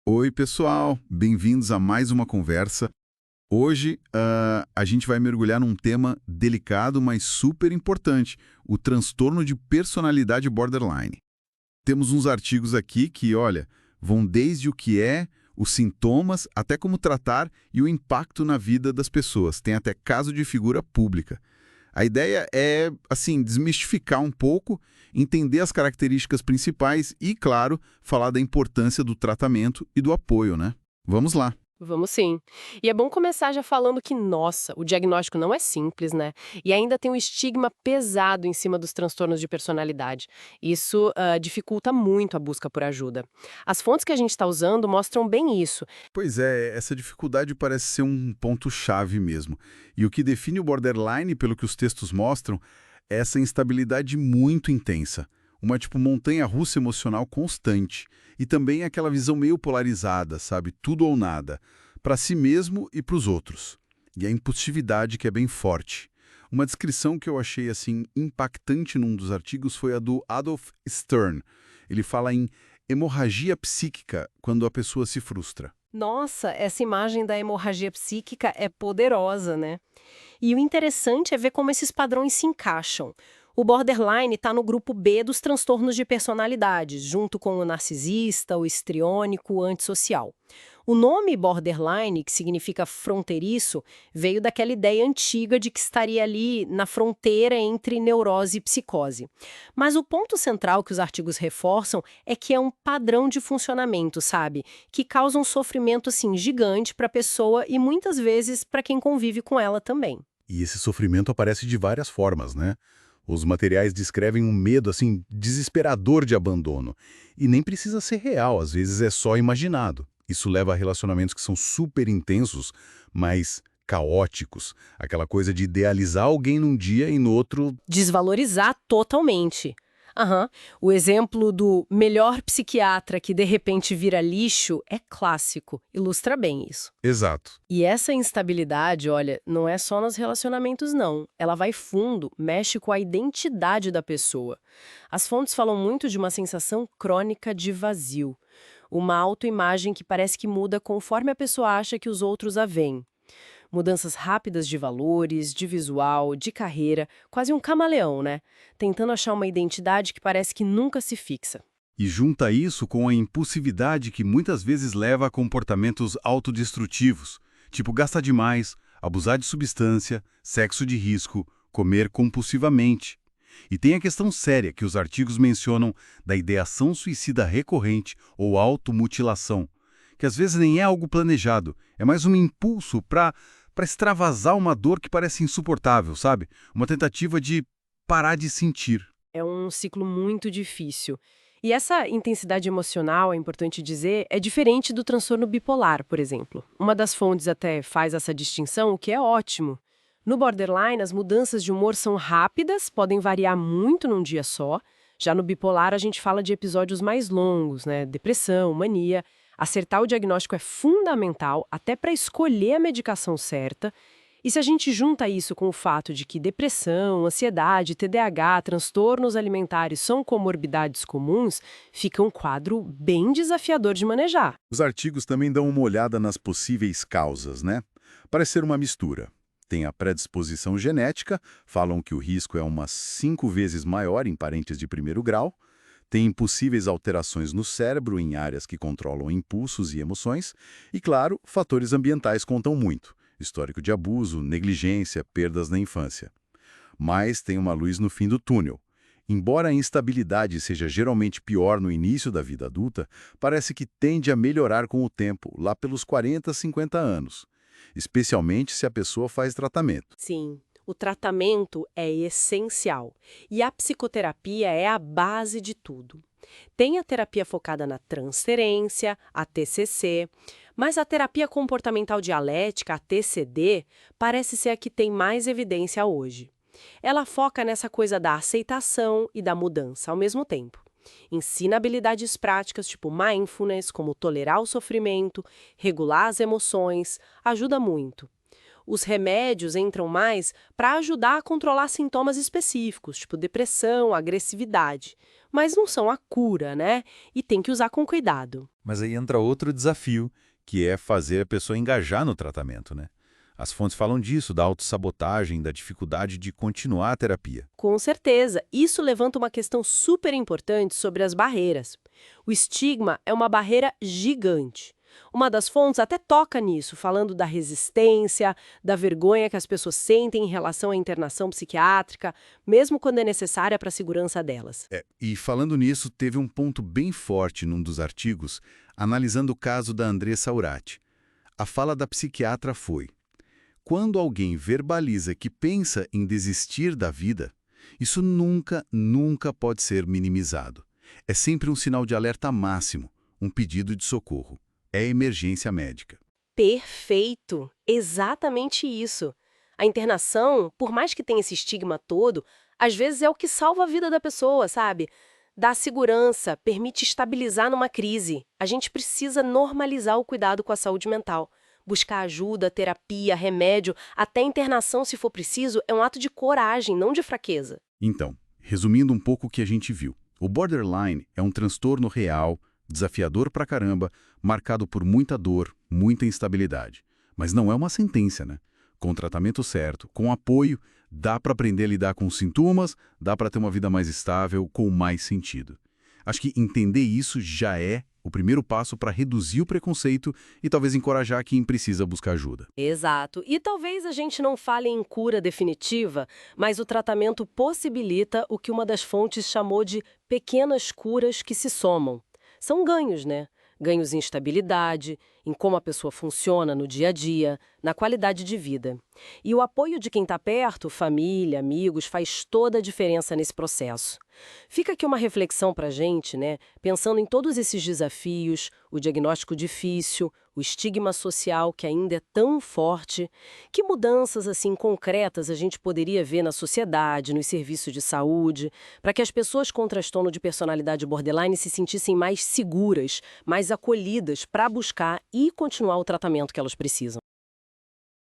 Oi, pessoal, bem-vindos a mais uma conversa. Hoje, a gente vai mergulhar num tema delicado, mas super importante, o transtorno de personalidade borderline. Temos uns artigos aqui que, olha, vão desde o que é, os sintomas, até como tratar e o impacto na vida das pessoas. Tem até caso de figura pública. A ideia é, assim, desmistificar um pouco, entender as características principais e, claro, falar da importância do tratamento e do apoio, né? Vamos lá. Vamos sim. E é bom começar já falando que, nossa, o diagnóstico não é simples, né? E ainda tem um estigma pesado em cima dos transtornos de personalidade. Isso dificulta muito a busca por ajuda. As fontes que a gente está usando mostram bem isso. Pois é, essa dificuldade parece ser um ponto-chave mesmo. E o que define o borderline, pelo que os textos mostram, é essa instabilidade muito intensa. Uma tipo montanha-russa emocional constante. E também aquela visão meio polarizada, sabe? Tudo ou nada. Para si mesmo e para os outros. E a impulsividade que é bem forte. Uma descrição que eu achei assim impactante num dos artigos foi a do Adolf Stern. Ele fala em hemorragia psíquica quando a pessoa se frustra. Nossa, essa imagem da hemorragia psíquica é poderosa, né? E o interessante é ver como esses padrões se encaixam. O borderline está no grupo B dos transtornos de personalidade, junto com o narcisista, o histriônico, o antissocial. O nome borderline, que significa fronteiriço, veio daquela ideia antiga de que estaria ali na fronteira entre neurose e psicose. Mas o ponto central que os artigos reforçam é que é um padrão de funcionamento, sabe? Que causa um sofrimento assim gigante para a pessoa e muitas vezes para quem convive com ela também. E esse sofrimento aparece de várias formas, né? Os materiais descrevem um medo, assim, desesperador de abandono. E nem precisa ser real, às vezes é só imaginado. Isso leva a relacionamentos que são super intensos, mas caóticos. Aquela coisa de idealizar alguém num dia e no outro. Desvalorizar totalmente. Aham. O exemplo do melhor psiquiatra que de repente vira lixo é clássico, ilustra bem isso. Exato. E essa instabilidade, olha, não é só nos relacionamentos, não. Ela vai fundo, mexe com a identidade da pessoa. As fontes falam muito de uma sensação crônica de vazio. Uma autoimagem que parece que muda conforme a pessoa acha que os outros a veem. Mudanças rápidas de valores, de visual, de carreira, quase um camaleão, né? Tentando achar uma identidade que parece que nunca se fixa. E junta isso com a impulsividade que muitas vezes leva a comportamentos autodestrutivos, tipo gastar demais, abusar de substância, sexo de risco, comer compulsivamente. E tem a questão séria que os artigos mencionam da ideação suicida recorrente ou automutilação, que às vezes nem é algo planejado, é mais um impulso para extravasar uma dor que parece insuportável, sabe? Uma tentativa de parar de sentir. É um ciclo muito difícil. E essa intensidade emocional, é importante dizer, é diferente do transtorno bipolar, por exemplo. Uma das fontes até faz essa distinção, o que é ótimo. No borderline, as mudanças de humor são rápidas, podem variar muito num dia só. Já no bipolar, a gente fala de episódios mais longos, né? Depressão, mania. Acertar o diagnóstico é fundamental, até para escolher a medicação certa. E se a gente junta isso com o fato de que depressão, ansiedade, TDAH, transtornos alimentares são comorbidades comuns, fica um quadro bem desafiador de manejar. Os artigos também dão uma olhada nas possíveis causas, né? Parece ser uma mistura. Tem a predisposição genética, falam que o risco é umas 5 vezes maior em parentes de primeiro grau. Tem possíveis alterações no cérebro em áreas que controlam impulsos e emoções. E, claro, fatores ambientais contam muito. Histórico de abuso, negligência, perdas na infância. Mas tem uma luz no fim do túnel. Embora a instabilidade seja geralmente pior no início da vida adulta, parece que tende a melhorar com o tempo, lá pelos 40, 50 anos. Especialmente se a pessoa faz tratamento. Sim, o tratamento é essencial. E a psicoterapia é a base de tudo. Tem a terapia focada na transferência, a TCC, mas a terapia comportamental dialética, a TCD, parece ser a que tem mais evidência hoje. Ela foca nessa coisa da aceitação e da mudança ao mesmo tempo. Ensina habilidades práticas tipo mindfulness, como tolerar o sofrimento, regular as emoções, ajuda muito. Os remédios entram mais para ajudar a controlar sintomas específicos, tipo depressão, agressividade. Mas não são a cura, né? E tem que usar com cuidado. Mas aí entra outro desafio, que é fazer a pessoa engajar no tratamento, né? As fontes falam disso, da autossabotagem, da dificuldade de continuar a terapia. Com certeza, isso levanta uma questão super importante sobre as barreiras. O estigma é uma barreira gigante. Uma das fontes até toca nisso, falando da resistência, da vergonha que as pessoas sentem em relação à internação psiquiátrica, mesmo quando é necessária para a segurança delas. E falando nisso, teve um ponto bem forte num dos artigos, analisando o caso da Andressa Urati. A fala da psiquiatra foi: quando alguém verbaliza que pensa em desistir da vida, isso nunca pode ser minimizado. É sempre um sinal de alerta máximo, um pedido de socorro. É emergência médica. Perfeito! Exatamente isso. A internação, por mais que tenha esse estigma todo, às vezes é o que salva a vida da pessoa, sabe? Dá segurança, permite estabilizar numa crise. A gente precisa normalizar o cuidado com a saúde mental. Buscar ajuda, terapia, remédio, até internação se for preciso, é um ato de coragem, não de fraqueza. Então, resumindo um pouco o que a gente viu, o borderline é um transtorno real, desafiador pra caramba, marcado por muita dor, muita instabilidade. Mas não é uma sentença, né? Com o tratamento certo, com apoio, dá pra aprender a lidar com os sintomas, dá pra ter uma vida mais estável, com mais sentido. Acho que entender isso já é o primeiro passo para reduzir o preconceito e talvez encorajar quem precisa buscar ajuda. Exato. E talvez a gente não fale em cura definitiva, mas o tratamento possibilita o que uma das fontes chamou de pequenas curas que se somam. São ganhos, né? Ganhos em estabilidade, em como a pessoa funciona no dia a dia, na qualidade de vida. E o apoio de quem está perto, família, amigos, faz toda a diferença nesse processo. Fica aqui uma reflexão para a gente, né? Pensando em todos esses desafios, o diagnóstico difícil, o estigma social que ainda é tão forte. Que mudanças, assim, concretas a gente poderia ver na sociedade, nos serviços de saúde, para que as pessoas com transtorno de personalidade borderline se sentissem mais seguras, mais acolhidas para buscar e continuar o tratamento que elas precisam?